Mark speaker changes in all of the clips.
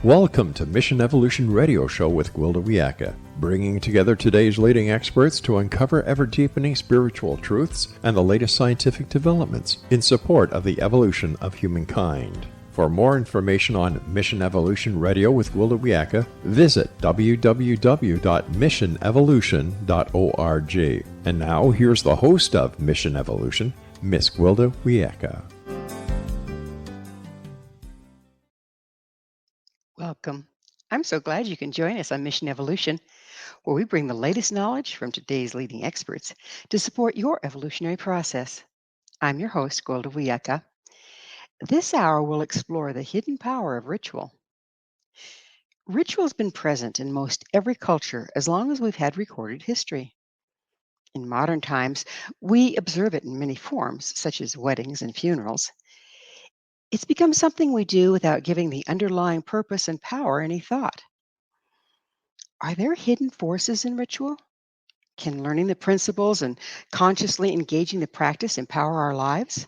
Speaker 1: Welcome to Mission Evolution Radio Show with Gwilda Wiyaka, bringing together today's leading experts to uncover ever-deepening spiritual truths and the latest scientific developments in support of the evolution of humankind. For more information on Mission Evolution Radio with Gwilda Wiyaka, visit www.missionevolution.org. And now, here's the host of Mission Evolution, Miss Gwilda Wiyaka.
Speaker 2: Welcome. I'm so glad you can join us on Mission Evolution, where we bring the latest knowledge from today's leading experts to support your evolutionary process. I'm your host, Gwilda Wiyaka. This hour will explore the hidden power of ritual. Ritual has been present in most every culture as long as we've had recorded history. In modern times, we observe it in many forms, such as weddings and funerals. It's become something we do without giving the underlying purpose and power any thought. Are there hidden forces in ritual? Can learning the principles and consciously engaging the practice empower our lives?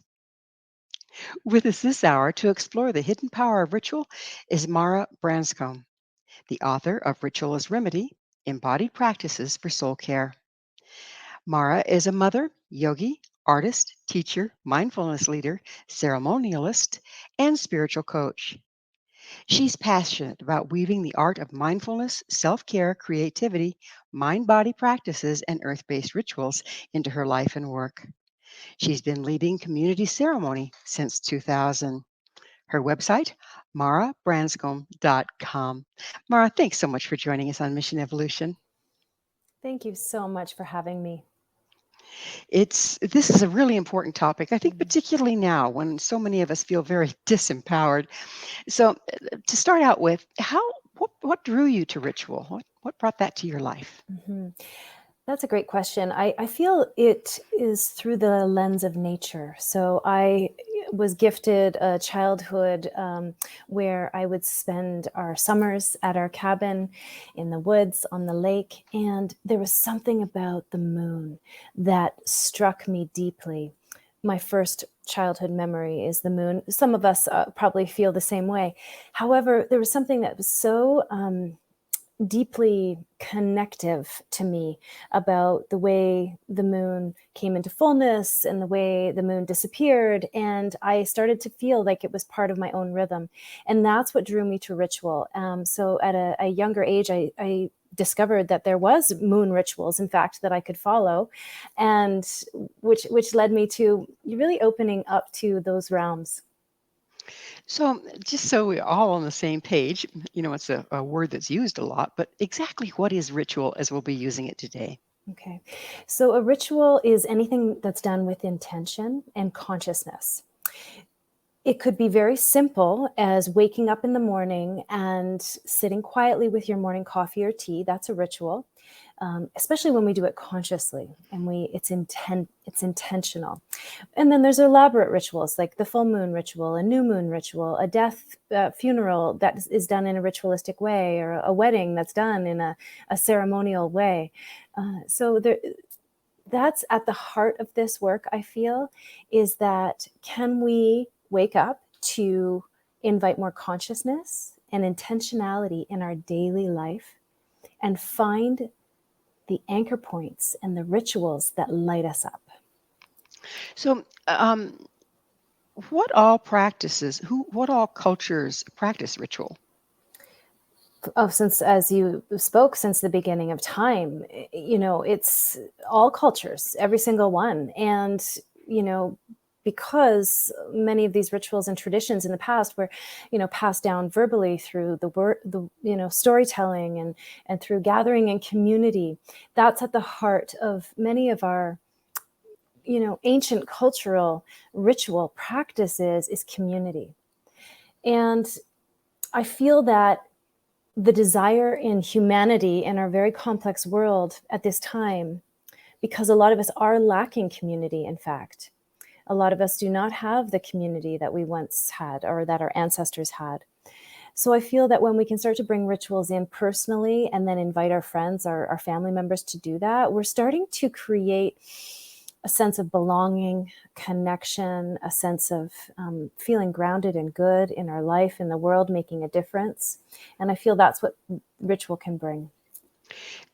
Speaker 2: With us this hour to explore the hidden power of ritual is Mara Branscombe, the author of Ritual as Remedy, Embodied Practices for Soul Care. Mara is a mother, yogi, artist, teacher, mindfulness leader, ceremonialist, and spiritual coach. She's passionate about weaving the art of mindfulness, self-care, creativity, mind-body practices, and earth-based rituals into her life and work. She's been leading community ceremony since 2000. Her website, marabranscombe.com. Mara, thanks so much for joining us on Mission Evolution.
Speaker 3: Thank you so much for having me.
Speaker 2: This is a really important topic, I think, particularly now when so many of us feel very disempowered. So, to start out with, what drew you to ritual? What brought that to your life?
Speaker 3: Mm-hmm. That's a great question. I feel it is through the lens of nature. So I was gifted a childhood where I would spend our summers at our cabin in the woods on the lake. And there was something about the moon that struck me deeply. My first childhood memory is the moon. Some of us probably feel the same way. However, there was something that was so deeply connective to me about the way the moon came into fullness and the way the moon disappeared. And I started to feel like it was part of my own rhythm. And that's what drew me to ritual. So at a younger age, I discovered that there was moon rituals, in fact, that I could follow, and which led me to really opening up to those realms.
Speaker 2: So, just so we're all on the same page, it's a word that's used a lot, but exactly what is ritual as we'll be using it today?
Speaker 3: Okay. So a ritual is anything that's done with intention and consciousness. It could be very simple as waking up in the morning and sitting quietly with your morning coffee or tea. That's a ritual, especially when we do it consciously and it's intentional. And then there's elaborate rituals like the full moon ritual, a new moon ritual, a death funeral that is done in a ritualistic way, or a wedding that's done in a ceremonial way. That's at the heart of this work, I feel, is that can we wake up to invite more consciousness and intentionality in our daily life and find the anchor points and the rituals that light us up.
Speaker 2: So, what all cultures practice ritual?
Speaker 3: As you spoke, since the beginning of time, it's all cultures, every single one. And, because many of these rituals and traditions in the past were, passed down verbally through storytelling and through gathering and community, that's at the heart of many of our, ancient cultural ritual practices is community. And I feel that the desire in humanity in our very complex world at this time, because a lot of us are lacking community, in fact. A lot of us do not have the community that we once had or that our ancestors had. So I feel that when we can start to bring rituals in personally and then invite our friends, our family members to do that, we're starting to create a sense of belonging, connection, a sense of feeling grounded and good in our life, in the world, making a difference. And I feel that's what ritual can bring.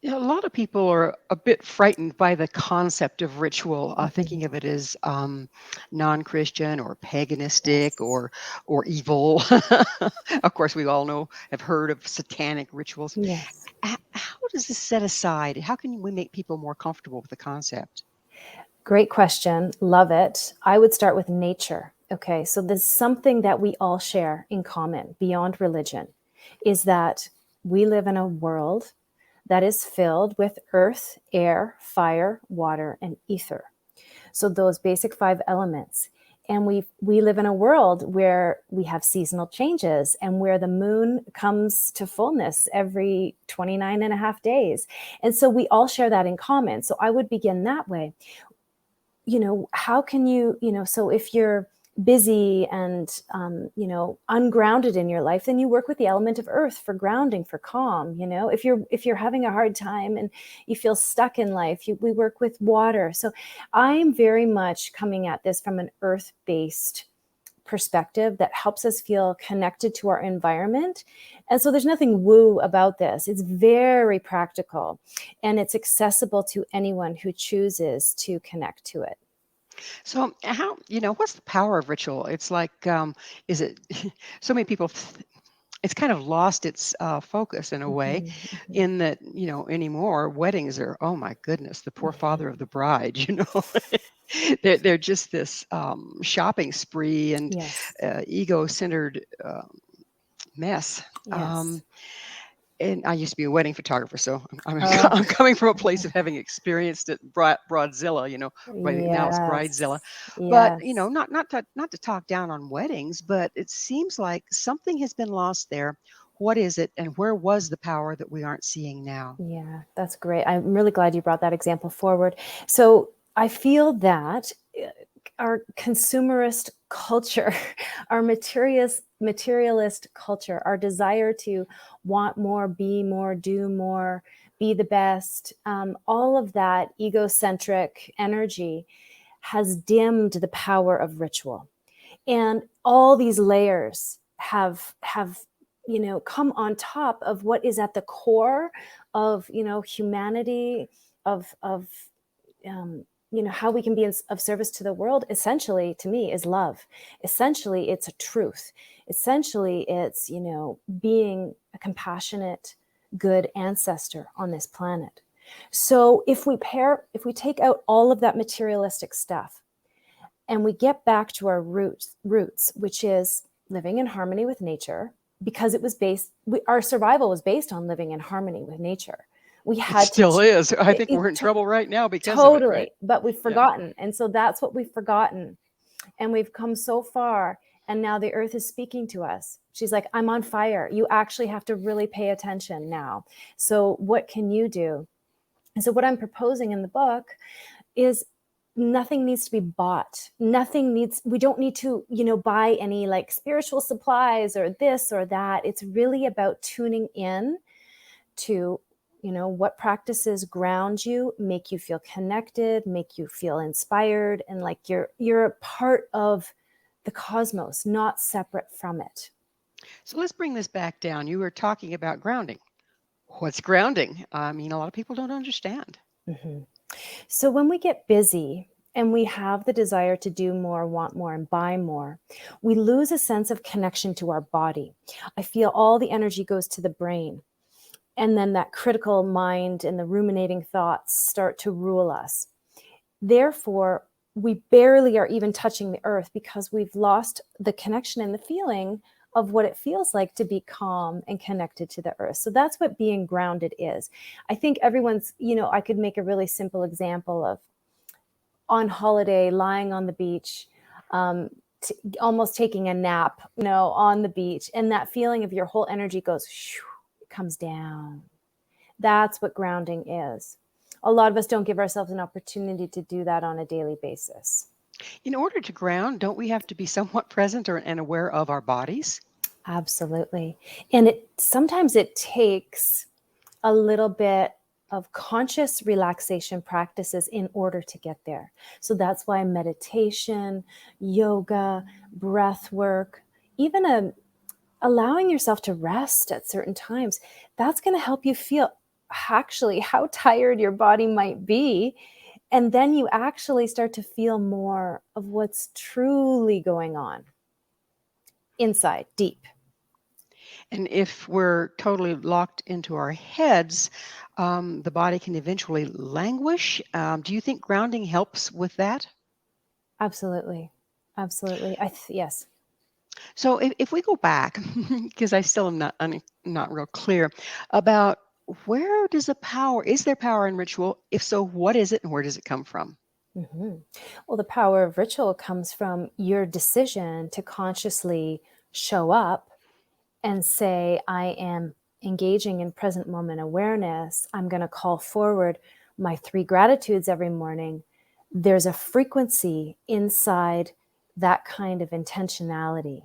Speaker 2: A lot of people are a bit frightened by the concept of ritual, thinking of it as non-Christian or paganistic
Speaker 3: Yes.
Speaker 2: or evil. Of course, we all have heard of satanic rituals.
Speaker 3: Yes.
Speaker 2: How does this set aside? How can we make people more comfortable with the concept?
Speaker 3: Great question. Love it. I would start with nature. Okay, so there's something that we all share in common beyond religion, is that we live in a world that is filled with earth, air, fire, water, and ether. So those basic 5 elements. And we live in a world where we have seasonal changes and where the moon comes to fullness every 29 and a half days. And so we all share that in common. So I would begin that way. How can so if you're busy and, ungrounded in your life, then you work with the element of earth for grounding, for calm. If you're having a hard time and you feel stuck in life, we work with water. So I'm very much coming at this from an earth-based perspective that helps us feel connected to our environment. And so there's nothing woo about this. It's very practical and it's accessible to anyone who chooses to connect to it.
Speaker 2: So what's the power of ritual? It's like, is it so many people, it's kind of lost its focus in a way, in that, anymore weddings are, oh my goodness, the poor father of the bride, they're just this shopping spree and
Speaker 3: Yes.
Speaker 2: ego-centered mess.
Speaker 3: Yes.
Speaker 2: And I used to be a wedding photographer, so I'm
Speaker 3: Oh.
Speaker 2: coming from a place of having experienced it, Broadzilla, now it's
Speaker 3: Yes.
Speaker 2: Bridezilla. But
Speaker 3: Yes.
Speaker 2: not to talk down on weddings, but it seems like something has been lost there. What is it, and where was the power that we aren't seeing now?
Speaker 3: Yeah, that's great. I'm really glad you brought that example forward. So I feel that our consumerist culture, our materialist culture, our desire to want more, be more, do more, be the best, all of that egocentric energy has dimmed the power of ritual. And all these layers have come on top of what is at the core of humanity, of how we can be of service to the world. Essentially, to me, is love. Essentially, it's a truth. Essentially, it's being a compassionate, good ancestor on this planet. So if we take out all of that materialistic stuff and we get back to our roots, which is living in harmony with nature, because it was our survival was based on living in harmony with nature. We had
Speaker 2: It still is. I think we're in trouble right now because of it, right?
Speaker 3: But we've forgotten. Yeah. And so that's what we've forgotten. And we've come so far. And now the earth is speaking to us. She's like, I'm on fire. You actually have to really pay attention now. So what can you do? And so what I'm proposing in the book is nothing needs to be bought. We don't need to, buy any like spiritual supplies or this or that. It's really about tuning in to, what practices ground you, make you feel connected, make you feel inspired, and like you're a part of the cosmos, not separate from it.
Speaker 2: So let's bring this back down. You were talking about grounding. What's grounding? I mean, a lot of people don't understand.
Speaker 3: Mm-hmm. So when we get busy and we have the desire to do more, want more, and buy more, we lose a sense of connection to our body. I feel all the energy goes to the brain. And then that critical mind and the ruminating thoughts start to rule us. Therefore, we barely are even touching the earth because we've lost the connection and the feeling of what it feels like to be calm and connected to the earth. So that's what being grounded is. I think everyone's, I could make a really simple example of on holiday, lying on the beach, almost taking a nap, on the beach. And that feeling of your whole energy goes, shoo, it comes down. That's what grounding is. A lot of us don't give ourselves an opportunity to do that on a daily basis.
Speaker 2: In order to ground, don't we have to be somewhat present and aware of our bodies?
Speaker 3: Absolutely. And sometimes it takes a little bit of conscious relaxation practices in order to get there. So that's why meditation, yoga, breath work, even allowing yourself to rest at certain times, that's going to help you feel actually how tired your body might be. And then you actually start to feel more of what's truly going on inside, deep.
Speaker 2: And if we're totally locked into our heads, the body can eventually languish. Do you think grounding helps with that?
Speaker 3: Absolutely. Absolutely. Yes.
Speaker 2: So if we go back, because I still am not real clear about where does is there power in ritual? If so, what is it and where does it come from?
Speaker 3: Mm-hmm. Well, the power of ritual comes from your decision to consciously show up and say, I am engaging in present moment awareness. I'm going to call forward my 3 gratitudes every morning. There's a frequency inside that kind of intentionality.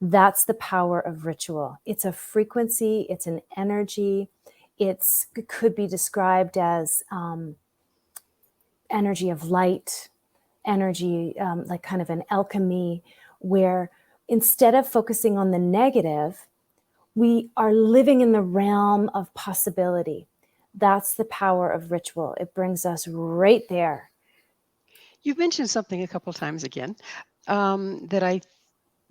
Speaker 3: That's the power of ritual. It's a frequency, it's an energy. It could be described as energy of light, energy, like kind of an alchemy, where instead of focusing on the negative, we are living in the realm of possibility. That's the power of ritual. It brings us right there.
Speaker 2: You've mentioned something a couple of times again that I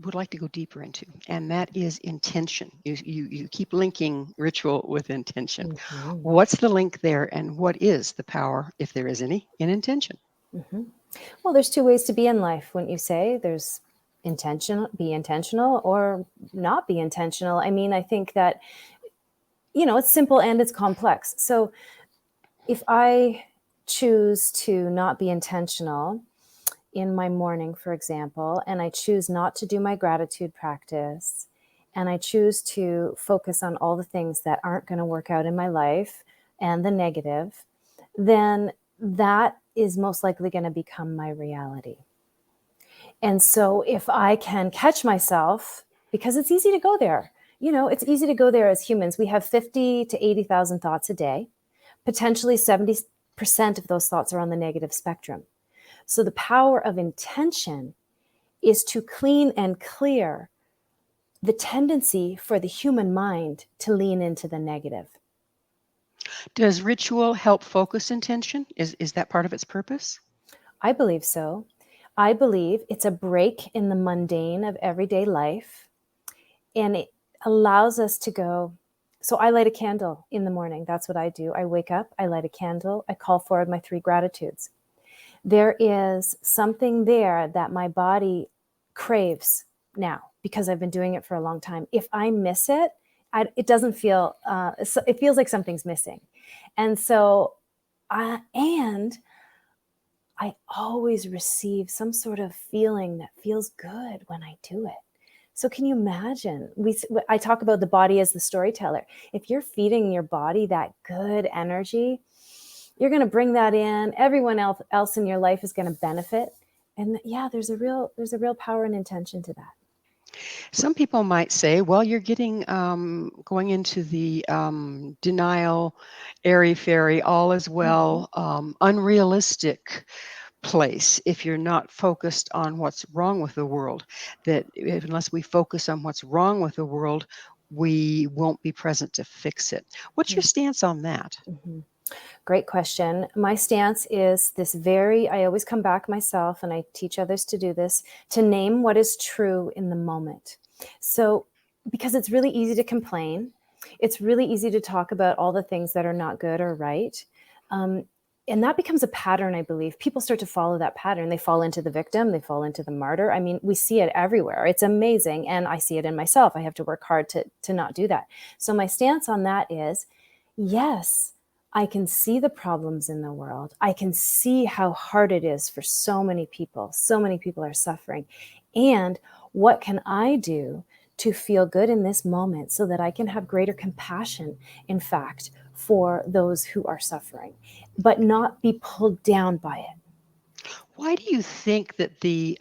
Speaker 2: would like to go deeper into, and that is intention. You keep linking ritual with intention.
Speaker 3: Mm-hmm.
Speaker 2: What's the link there, and what is the power, if there is any, in intention?
Speaker 3: Mm-hmm. Well, there's 2 ways to be in life, wouldn't you say? There's be intentional or not be intentional. I mean, I think that, it's simple and it's complex. So if I choose to not be intentional in my morning, for example, and I choose not to do my gratitude practice, and I choose to focus on all the things that aren't going to work out in my life and the negative, then that is most likely going to become my reality. And so if I can catch myself, because it's easy to go there, it's easy to go there as humans. We have 50 to 80,000 thoughts a day. Potentially 70% of those thoughts are on the negative spectrum. So the power of intention is to clean and clear the tendency for the human mind to lean into the negative.
Speaker 2: Does ritual help focus intention? Is that part of its purpose?
Speaker 3: I believe so. I believe it's a break in the mundane of everyday life, and it allows us to go. So I light a candle in the morning. That's what I do. I wake up, I light a candle, I call forward my 3 gratitudes. There is something there that my body craves now because I've been doing it for a long time. If I miss it, it doesn't feel, it feels like something's missing. And so, and I always receive some sort of feeling that feels good when I do it. So can you imagine? I talk about the body as the storyteller. If you're feeding your body that good energy, you're going to bring that in. Everyone else in your life is going to benefit. And yeah, there's a real power and intention to that.
Speaker 2: Some people might say, well, you're getting going into the denial, airy-fairy, all is well, unrealistic place if you're not focused on what's wrong with the world. That unless we focus on what's wrong with the world, we won't be present to fix it. What's your stance on that?
Speaker 3: Mm-hmm. Great question. My stance is I always come back myself, and I teach others to do this, to name what is true in the moment. So, because it's really easy to complain, it's really easy to talk about all the things that are not good or right. And that becomes a pattern, I believe. People start to follow that pattern. They fall into the victim, they fall into the martyr. I mean, we see it everywhere. It's amazing. And I see it in myself. I have to work hard to not do that. So my stance on that is, yes, I can see the problems in the world. I can see how hard it is for so many people. So many people are suffering. And what can I do to feel good in this moment so that I can have greater compassion, in fact, for those who are suffering, but not be pulled down by it?
Speaker 2: Why do you think that the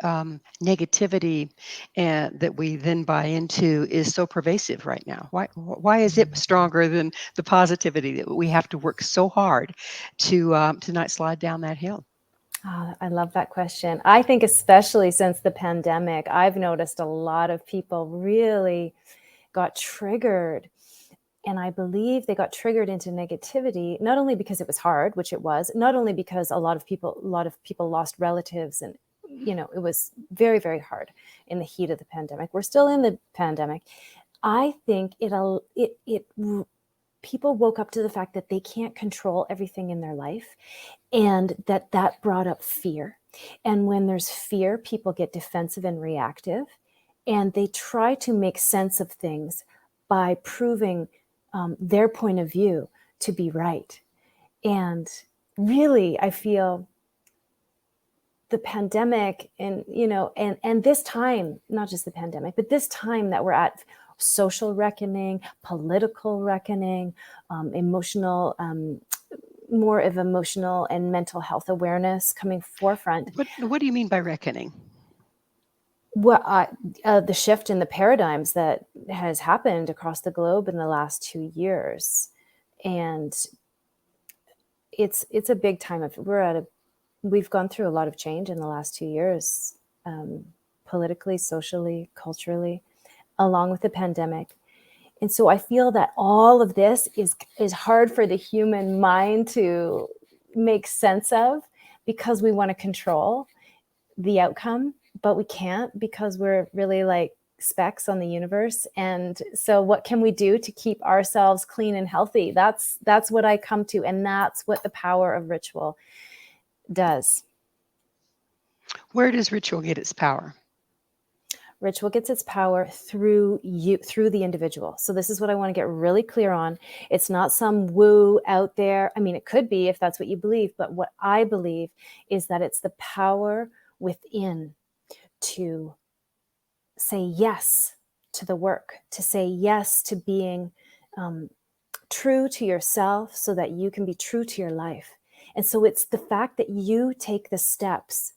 Speaker 2: negativity that we then buy into is so pervasive right now? Why is it stronger than the positivity that we have to work so hard to not slide down that hill?
Speaker 3: Oh, I love that question. I think especially since the pandemic, I've noticed a lot of people really got triggered. And I believe they got triggered into negativity, not only because it was hard, which it was, not only because a lot of people lost relatives, and it was very, very hard in the heat of the pandemic. We're still in the pandemic. I think people woke up to the fact that they can't control everything in their life, and that brought up fear. And when there's fear, people get defensive and reactive, and they try to make sense of things by proving their point of view to be right. And really, I feel the pandemic and this time, not just the pandemic, but this time that we're at, social reckoning, political reckoning, emotional, more of emotional and mental health awareness coming forefront.
Speaker 2: What do you mean by reckoning?
Speaker 3: Well, the shift in the paradigms that has happened across the globe in the last 2 years, and it's a big time of we've gone through a lot of change in the last 2 years, politically, socially, culturally, along with the pandemic. And so I feel that all of this is hard for the human mind to make sense of, because we want to control the outcome, but we can't, because we're really like specks on the universe. And so what can we do to keep ourselves clean and healthy? That's what I come to, and that's what the power of ritual does.
Speaker 2: Where does ritual get its power?
Speaker 3: Ritual gets its power through the individual. So this is what I want to get really clear on. It's not some woo out there. I mean, it could be if that's what you believe, but what I believe is that it's the power within to say yes to the work, to say yes to being true to yourself so that you can be true to your life. And so it's the fact that you take the steps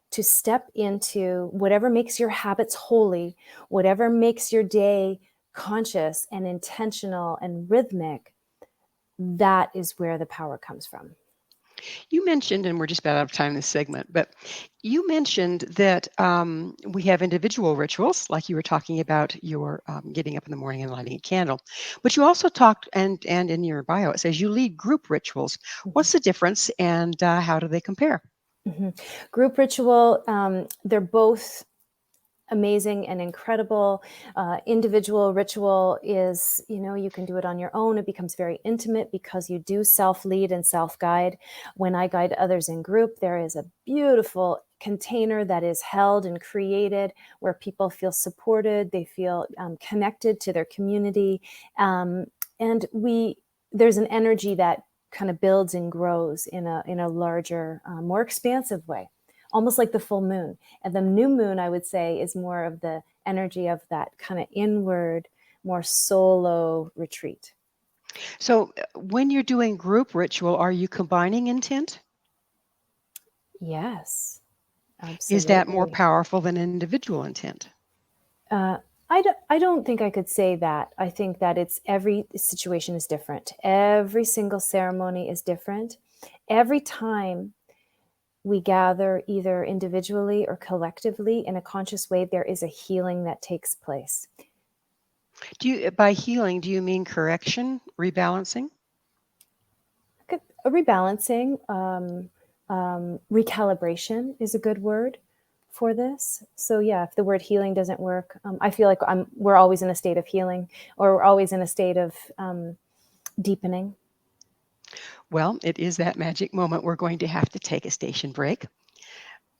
Speaker 3: to step into whatever makes your habits holy, whatever makes your day conscious and intentional and rhythmic. That is where the power comes from.
Speaker 2: You mentioned, and we're just about out of time in this segment, but you mentioned that we have individual rituals, like you were talking about your getting up in the morning and lighting a candle. But you also talked, and in your bio, it says you lead group rituals. What's the difference, and how do they compare?
Speaker 3: Mm-hmm. Group ritual, they're both amazing and incredible. Individual ritual is, you can do it on your own. It becomes very intimate because you do self-lead and self-guide. When I guide others in group, there is a beautiful container that is held and created where people feel supported, they feel connected to their community. And there's an energy that kind of builds and grows in a larger, more expansive way, almost like the full moon. And the new moon, I would say, is more of the energy of that kind of inward, more solo retreat.
Speaker 2: So when you're doing group ritual, are you combining intent?
Speaker 3: Yes, absolutely.
Speaker 2: Is that more powerful than individual intent?
Speaker 3: I don't think I could say that. I think that every situation is different. Every single ceremony is different. Every time we gather, either individually or collectively in a conscious way, there is a healing that takes place.
Speaker 2: By healing, do you mean correction, rebalancing?
Speaker 3: A rebalancing, recalibration is a good word for this. So yeah, if the word healing doesn't work, I feel like we're always in a state of healing, or we're always in a state of deepening.
Speaker 2: Well, it is that magic moment. We're going to have to take a station break.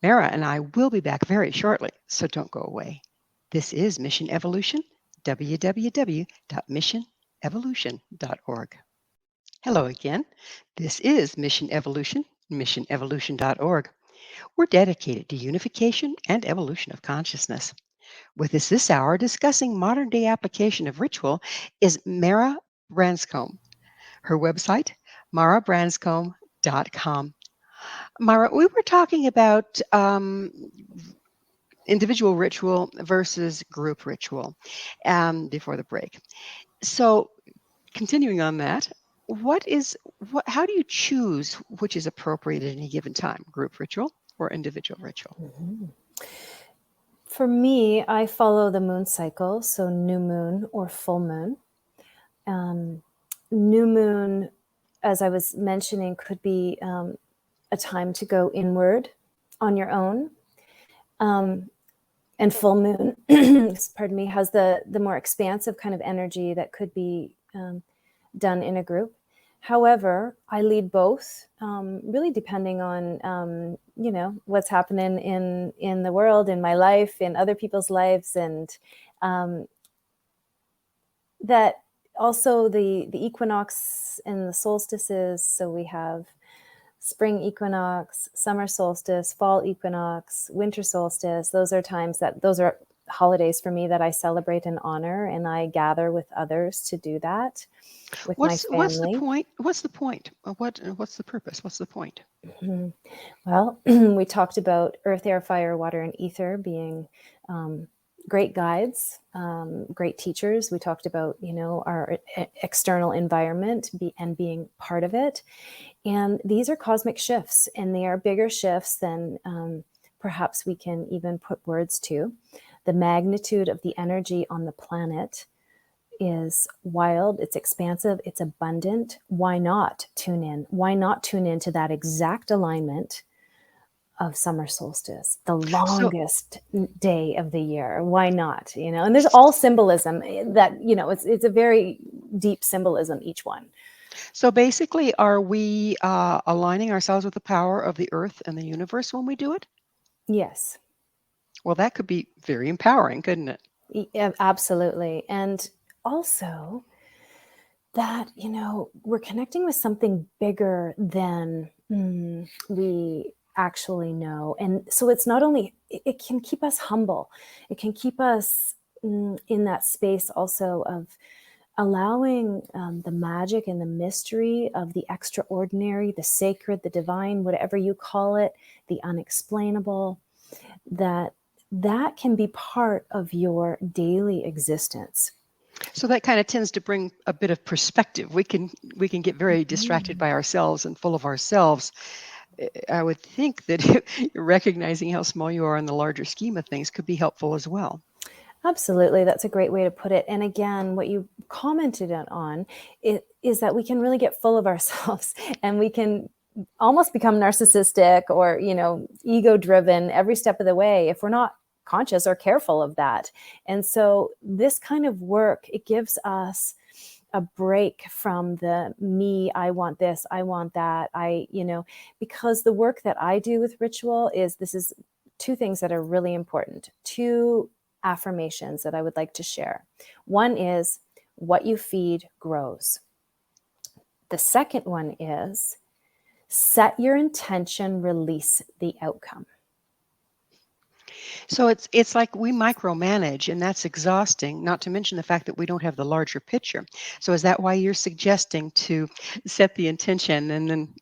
Speaker 2: Mara and I will be back very shortly, so don't go away. This is Mission Evolution, www.missionevolution.org. Hello again. This is Mission Evolution, missionevolution.org. We're dedicated to unification and evolution of consciousness. With us this hour discussing modern day application of ritual is Mara Branscombe. Her website, marabranscombe.com. Mara, we were talking about individual ritual versus group ritual before the break. So, continuing on that, how do you choose which is appropriate at any given time, group ritual or individual ritual?
Speaker 3: Mm-hmm. For me, I follow the moon cycle, so new moon or full moon. New moon, as I was mentioning, could be a time to go inward on your own. And full moon, pardon me, has the more expansive kind of energy that could be done in a group. However, I lead both, really depending on what's happening in the world, in my life, in other people's lives, and that also the equinox and the solstices. So we have spring equinox, summer solstice, fall equinox, winter solstice. Those are holidays for me that I celebrate and honor, and I gather with others to do that with my family.
Speaker 2: What's the point? What's the point? What's the purpose? What's the point?
Speaker 3: Mm-hmm. Well, we talked about earth, air, fire, water, and ether being great guides, great teachers. We talked about, our external environment and being part of it. And these are cosmic shifts, and they are bigger shifts than perhaps we can even put words to. The magnitude of the energy on the planet is wild, it's expansive, it's abundant. Why not tune in? Why not tune into that exact alignment of summer solstice, the longest day of the year? Why not? And there's all symbolism that, it's a very deep symbolism, each one.
Speaker 2: So basically, are we aligning ourselves with the power of the earth and the universe when we do it?
Speaker 3: Yes.
Speaker 2: Well, that could be very empowering, couldn't it?
Speaker 3: Yeah, absolutely. And also that, we're connecting with something bigger than we actually know. And so it's not only, it can keep us humble. It can keep us in that space also of allowing the magic and the mystery of the extraordinary, the sacred, the divine, whatever you call it, the unexplainable, that can be part of your daily existence.
Speaker 2: So that kind of tends to bring a bit of perspective. We can get very distracted by ourselves and full of ourselves. I would think that recognizing how small you are in the larger scheme of things could be helpful as well.
Speaker 3: Absolutely. That's a great way to put it. And again, what you commented on is that we can really get full of ourselves and we can almost become narcissistic or, ego driven every step of the way if we're not conscious or careful of that. And so this kind of work, it gives us a break from the me, I want this, I want that, because the work that I do with ritual this is two things that are really important. Two affirmations that I would like to share. One is, what you feed grows. The second one is, set your intention, release the outcome.
Speaker 2: So it's like we micromanage, and that's exhausting, not to mention the fact that we don't have the larger picture. So is that why you're suggesting to set the intention and then,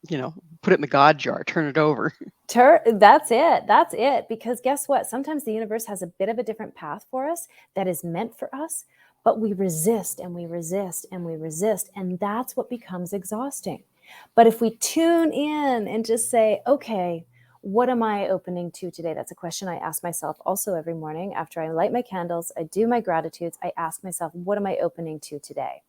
Speaker 2: put it in the God jar, turn it over?
Speaker 3: That's it. Because guess what? Sometimes the universe has a bit of a different path for us that is meant for us, but we resist and we resist and we resist. And that's what becomes exhausting. But if we tune in and just say, okay, what am I opening to today? That's a question I ask myself also every morning. After I light my candles, I do my gratitudes, I ask myself, what am I opening to today?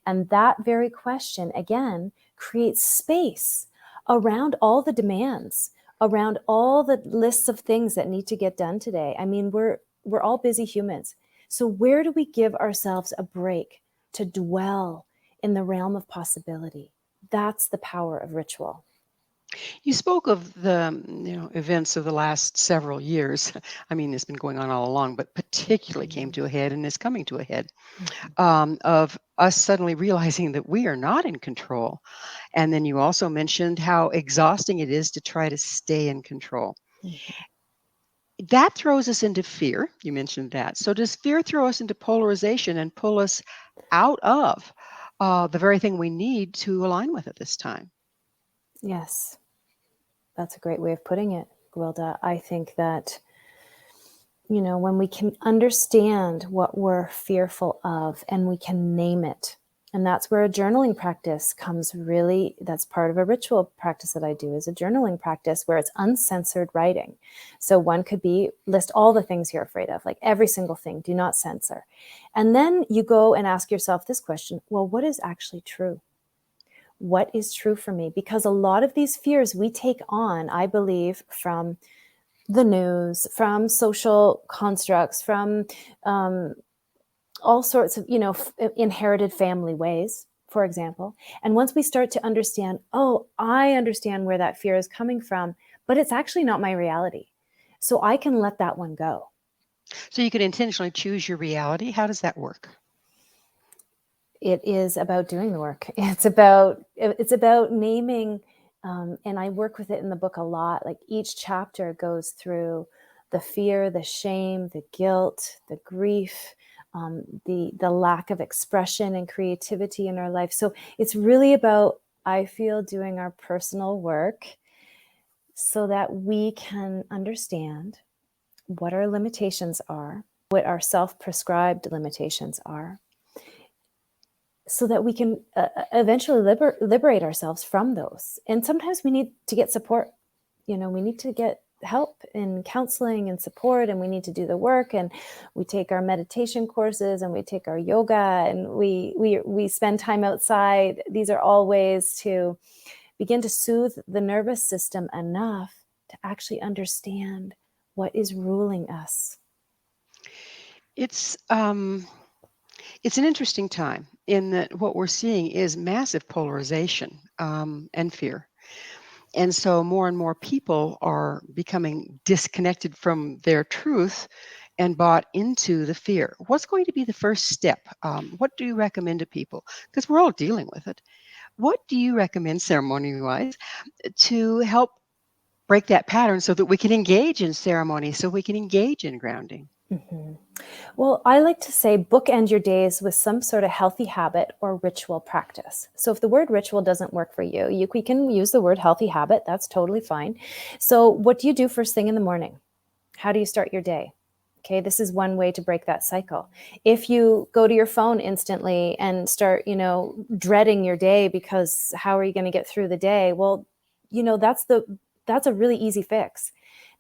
Speaker 3: And that very question, again, creates space around all the demands, around all the lists of things that need to get done today. I mean, we're all busy humans. So where do we give ourselves a break to dwell in the realm of possibility? That's the power of ritual.
Speaker 2: You spoke of the events of the last several years. I mean, it's been going on all along, but particularly came to a head and is coming to a head of us suddenly realizing that we are not in control. And then you also mentioned how exhausting it is to try to stay in control. That throws us into fear. You mentioned that. So does fear throw us into polarization and pull us out of the very thing we need to align with at this time?
Speaker 3: Yes. That's a great way of putting it, Gwilda. I think that, when we can understand what we're fearful of and we can name it, and that's where a journaling practice comes really, that's part of a ritual practice that I do, is a journaling practice where it's uncensored writing. So one could be list all the things you're afraid of, like every single thing, do not censor. And then you go and ask yourself this question, well, what is actually true? What is true for me? Because a lot of these fears we take on, I believe, from the news, from social constructs, from all sorts of, inherited family ways, for example. And once we start to understand, oh, I understand where that fear is coming from, but it's actually not my reality. So I can let that one go.
Speaker 2: So you can intentionally choose your reality. How does that work?
Speaker 3: It is about doing the work. It's about naming, and I work with it in the book a lot. Like each chapter goes through the fear, the shame, the guilt, the grief, the lack of expression and creativity in our life. So it's really about, I feel, doing our personal work so that we can understand what our limitations are, what our self-prescribed limitations are, so that we can eventually liberate ourselves from those. And sometimes we need to get support. We need to get help in counseling and support, and we need to do the work, and we take our meditation courses, and we take our yoga, and we spend time outside. These are all ways to begin to soothe the nervous system enough to actually understand what is ruling us.
Speaker 2: It's an interesting time in that what we're seeing is massive polarization and fear. And so more and more people are becoming disconnected from their truth and bought into the fear. What's going to be the first step? What do you recommend to people? Because we're all dealing with it. What do you recommend, ceremony-wise, to help break that pattern so that we can engage in ceremony, so we can engage in grounding?
Speaker 3: Mm-hmm. Well, I like to say bookend your days with some sort of healthy habit or ritual practice. So if the word ritual doesn't work for you, we can use the word healthy habit. That's totally fine. So what do you do first thing in the morning? How do you start your day? Okay, this is one way to break that cycle. If you go to your phone instantly and start, dreading your day because how are you going to get through the day? Well, that's a really easy fix.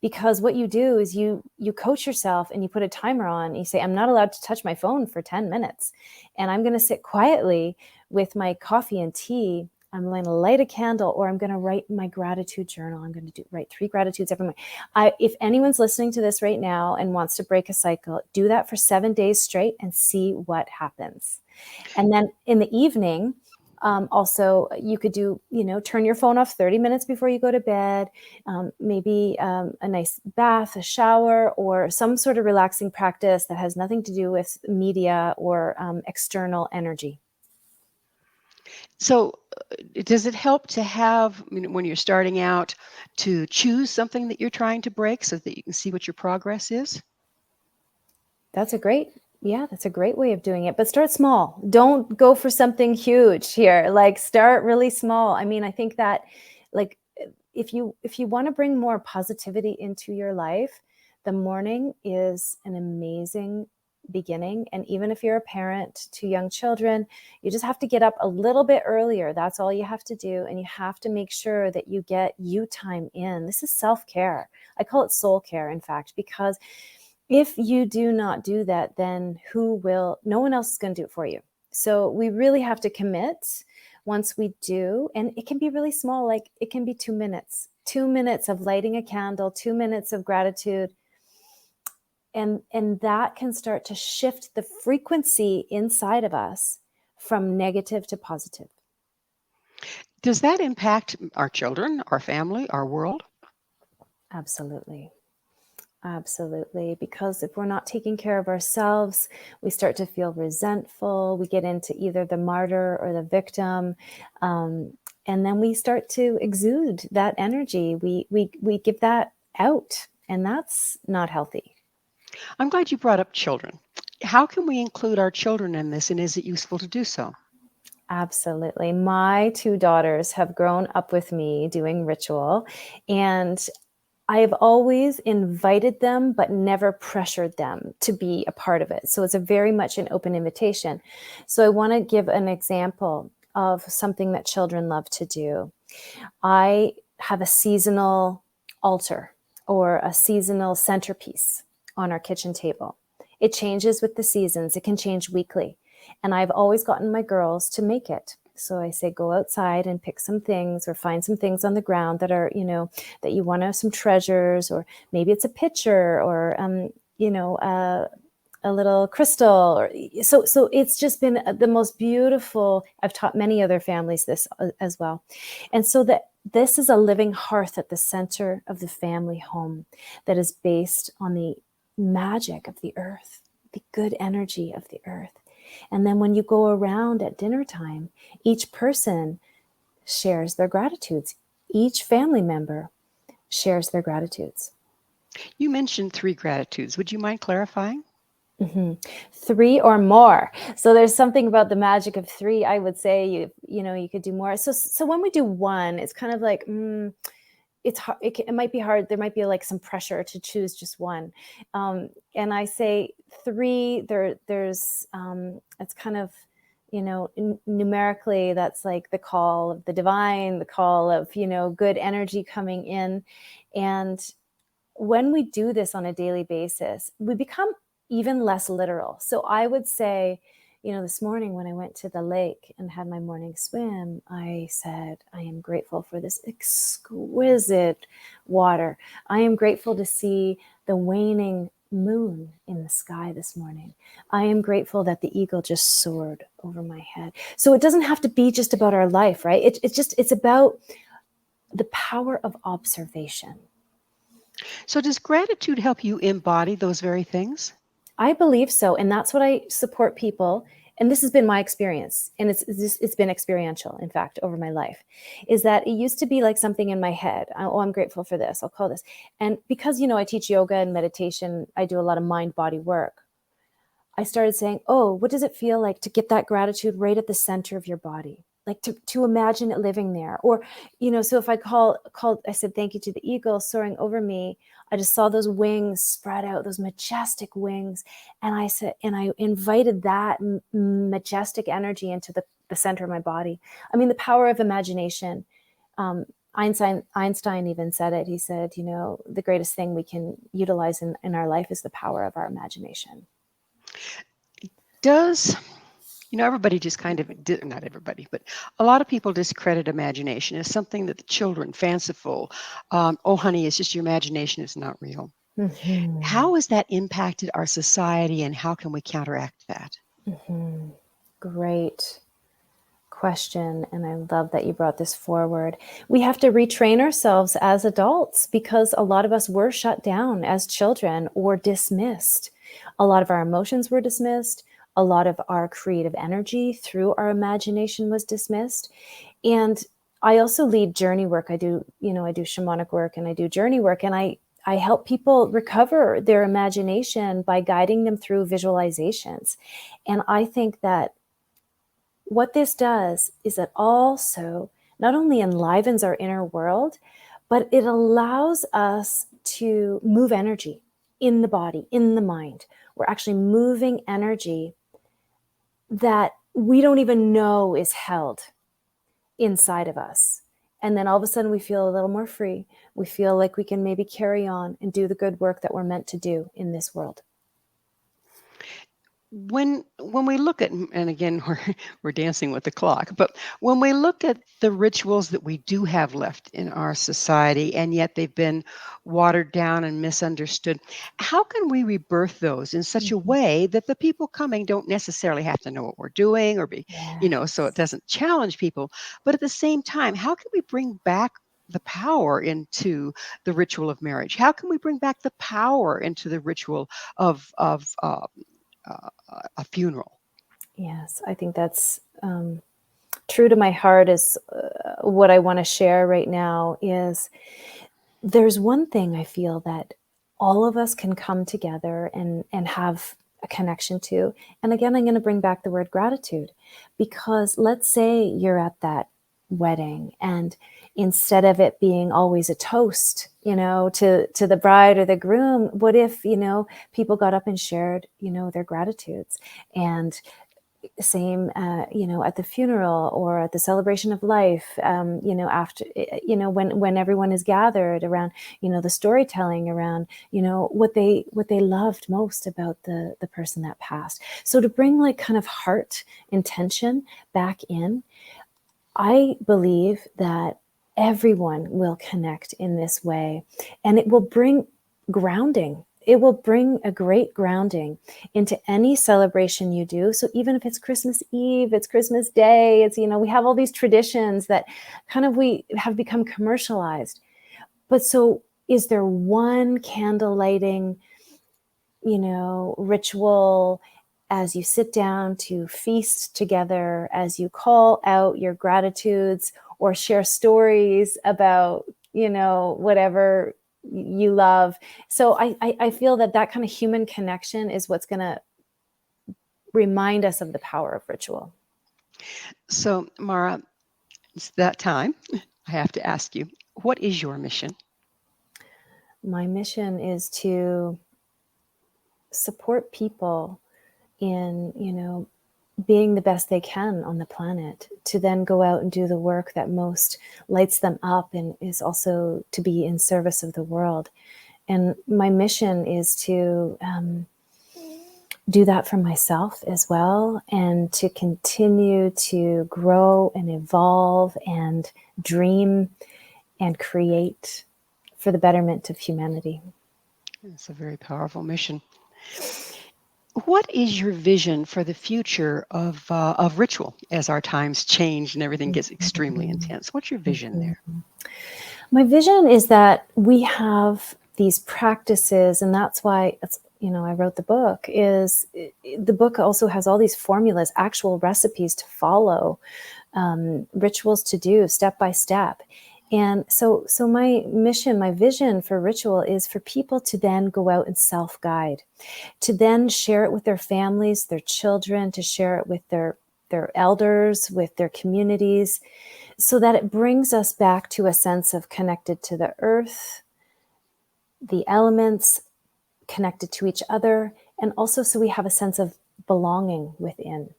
Speaker 3: Because what you do is you coach yourself and you put a timer on. And you say, I'm not allowed to touch my phone for 10 minutes. And I'm going to sit quietly with my coffee and tea. I'm going to light a candle, or I'm going to write my gratitude journal. I'm going to write 3 gratitudes every morning. If anyone's listening to this right now and wants to break a cycle, do that for 7 days straight and see what happens. And then in the evening, also, you could do, turn your phone off 30 minutes before you go to bed, maybe a nice bath, a shower, or some sort of relaxing practice that has nothing to do with media or external energy.
Speaker 2: So does it help to have, when you're starting out, to choose something that you're trying to break so that you can see what your progress is?
Speaker 3: That's a great way of doing it. But start small. Don't go for something huge here. Like start really small. I mean, I think that like if you want to bring more positivity into your life, the morning is an amazing beginning. And even if you're a parent to young children, you just have to get up a little bit earlier. That's all you have to do. And you have to make sure that you get you time in. This is self-care. I call it soul care, in fact, because if you do not do that, then who will? No one else is going to do it for you. So we really have to commit once we do. And it can be really small, like it can be 2 minutes, 2 minutes of lighting a candle, 2 minutes of gratitude. And that can start to shift the frequency inside of us from negative to positive.
Speaker 2: Does that impact our children, our family, our world?
Speaker 3: Absolutely. Absolutely. Because if we're not taking care of ourselves, we start to feel resentful. We get into either the martyr or the victim. And then we start to exude that energy. We give that out, and that's not healthy.
Speaker 2: I'm glad you brought up children. How can we include our children in this, and is it useful to do so?
Speaker 3: Absolutely. My two daughters have grown up with me doing ritual, and I have always invited them, but never pressured them to be a part of it. So it's a very much an open invitation. So I want to give an example of something that children love to do. I have a seasonal altar or a seasonal centerpiece on our kitchen table. It changes with the seasons. It can change weekly. And I've always gotten my girls to make it. So I say, go outside and pick some things or find some things on the ground that are, that you want to have some treasures, or maybe it's a pitcher or, a little crystal. Or so it's just been the most beautiful. I've taught many other families this as well. And so that this is a living hearth at the center of the family home that is based on the magic of the earth, the good energy of the earth. And then when you go around at dinner time, each person shares their gratitudes. Each family member shares their gratitudes.
Speaker 2: You mentioned 3 gratitudes. Would you mind clarifying?
Speaker 3: 3 or more. So there's something about the magic of 3. I would say you could do more. So when we do 1, it's kind of like it's hard. It might be hard. There might be like some pressure to choose just 1. And I say 3. There's it's kind of numerically that's like the call of the divine, the call of good energy coming in, and when we do this on a daily basis, we become even less literal. So I would say, this morning when I went to the lake and had my morning swim, I said, I am grateful for this exquisite water. I am grateful to see the waning moon in the sky this morning. I am grateful that the eagle just soared over my head. So it doesn't have to be just about our life, right? It's about the power of observation.
Speaker 2: So does gratitude help you embody those very things?
Speaker 3: I believe so. And that's what I support people. And this has been my experience. And it's been experiential, in fact, over my life, is that it used to be like something in my head. Oh, I'm grateful for this. I'll call this. And because, I teach yoga and meditation, I do a lot of mind-body work. I started saying, oh, what does it feel like to get that gratitude right at the center of your body? Like to imagine it living there. Or, so if I I said, thank you to the eagle soaring over me. I just saw those wings spread out, those majestic wings. And I said, and I invited that majestic energy into the center of my body. I mean, the power of imagination. Einstein even said it. He said, the greatest thing we can utilize in our life is the power of our imagination.
Speaker 2: Does, everybody just kind of, not everybody, but a lot of people discredit imagination as something that the children, fanciful, oh, honey, it's just your imagination, it's not real.
Speaker 3: Mm-hmm.
Speaker 2: How has that impacted our society, and how can we counteract that?
Speaker 3: Mm-hmm. Great question. And I love that you brought this forward. We have to retrain ourselves as adults because a lot of us were shut down as children or dismissed. A lot of our emotions were dismissed. A lot of our creative energy through our imagination was dismissed. And I also lead journey work. I do shamanic work and I do journey work. And I help people recover their imagination by guiding them through visualizations. And I think that what this does is it also not only enlivens our inner world, but it allows us to move energy in the body, in the mind. We're actually moving energy that we don't even know is held inside of us. And then all of a sudden we feel a little more free. We feel like we can maybe carry on and do the good work that we're meant to do in this world.
Speaker 2: When we look at, and again, we're dancing with the clock, but when we look at the rituals that we do have left in our society, and yet they've been watered down and misunderstood, how can we rebirth those in such a way that the people coming don't necessarily have to know what we're doing or be, so it doesn't challenge people, but at the same time, how can we bring back the power into the ritual of marriage? How can we bring back the power into the ritual of a funeral?
Speaker 3: Yes, I think that's true to my heart. Is what I want to share right now is there's one thing I feel that all of us can come together and have a connection to. And again, I'm going to bring back the word gratitude, because let's say you're at that wedding, and instead of it being always a toast, to the bride or the groom, what if, people got up and shared, their gratitudes? And same, at the funeral or at the celebration of life, after, when everyone is gathered around, the storytelling around, what they loved most about the person that passed. So to bring like kind of heart intention back in, I believe that everyone will connect in this way, and it will bring grounding. It will bring a great grounding into any celebration you do. So even if it's Christmas Eve, it's Christmas Day, it's, we have all these traditions that kind of we have become commercialized. But so is there one candle lighting, ritual as you sit down to feast together, as you call out your gratitudes or share stories about, whatever you love? So I feel that kind of human connection is what's going to remind us of the power of ritual.
Speaker 2: So, Mara, it's that time. I have to ask you, what is your mission?
Speaker 3: My mission is to support people in, being the best they can on the planet, to then go out and do the work that most lights them up and is also to be in service of the world. And my mission is to do that for myself as well, and to continue to grow and evolve and dream and create for the betterment of humanity.
Speaker 2: It's a very powerful mission. What is your vision for the future of ritual as our times change and everything gets extremely intense? What's your vision there?
Speaker 3: My vision is that we have these practices, and that's why it's, I wrote the book. Is the book also has all these formulas, actual recipes to follow, rituals to do step by step. And so my mission, my vision for ritual is for people to then go out and self-guide, to then share it with their families, their children, to share it with their elders, with their communities, so that it brings us back to a sense of connected to the earth, the elements, connected to each other, and also so we have a sense of belonging within.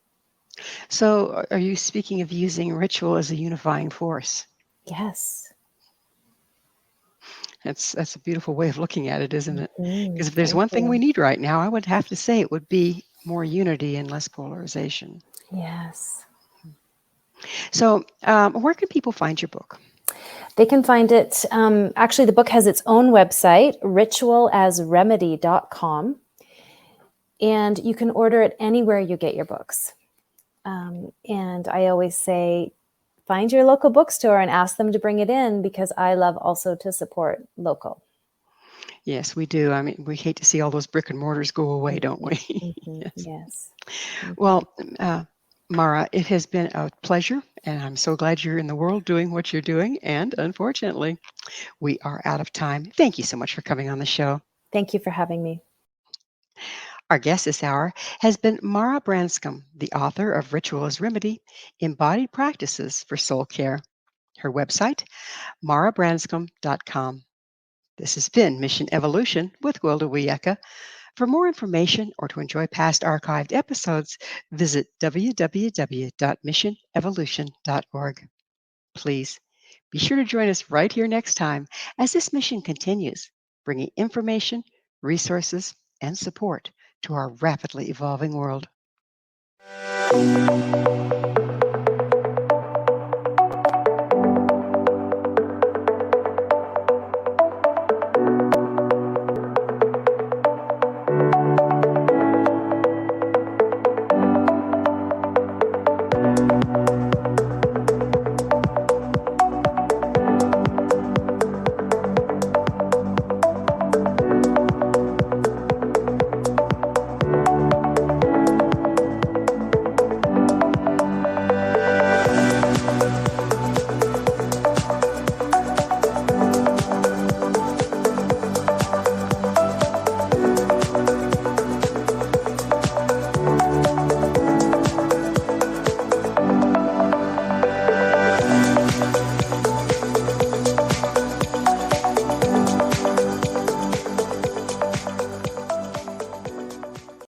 Speaker 2: So are you speaking of using ritual as a unifying force?
Speaker 3: Yes.
Speaker 2: That's a beautiful way of looking at it, isn't it? Because if there's
Speaker 3: Thank
Speaker 2: one thing
Speaker 3: you.
Speaker 2: we need right now, I would have to say it would be more unity and less polarization.
Speaker 3: Yes.
Speaker 2: So where can people find your book?
Speaker 3: They can find it, actually the book has its own website, ritualasremedy.com, and you can order it anywhere you get your books. And I always say, find your local bookstore and ask them to bring it in, because I love also to support local.
Speaker 2: Yes, we do. I mean, we hate to see all those brick and mortars go away, don't we?
Speaker 3: Yes.
Speaker 2: Well, Mara, it has been a pleasure, and I'm so glad you're in the world doing what you're doing. And unfortunately, we are out of time. Thank you so much for coming on the show.
Speaker 3: Thank you for having me.
Speaker 2: Our guest this hour has been Mara Branscombe, the author of Ritual as Remedy, Embodied Practices for Soul Care. Her website, marabranscombe.com. This has been Mission Evolution with Gwilda Wiyaka. For more information or to enjoy past archived episodes, visit www.missionevolution.org. Please be sure to join us right here next time as this mission continues, bringing information, resources, and support to our rapidly evolving world.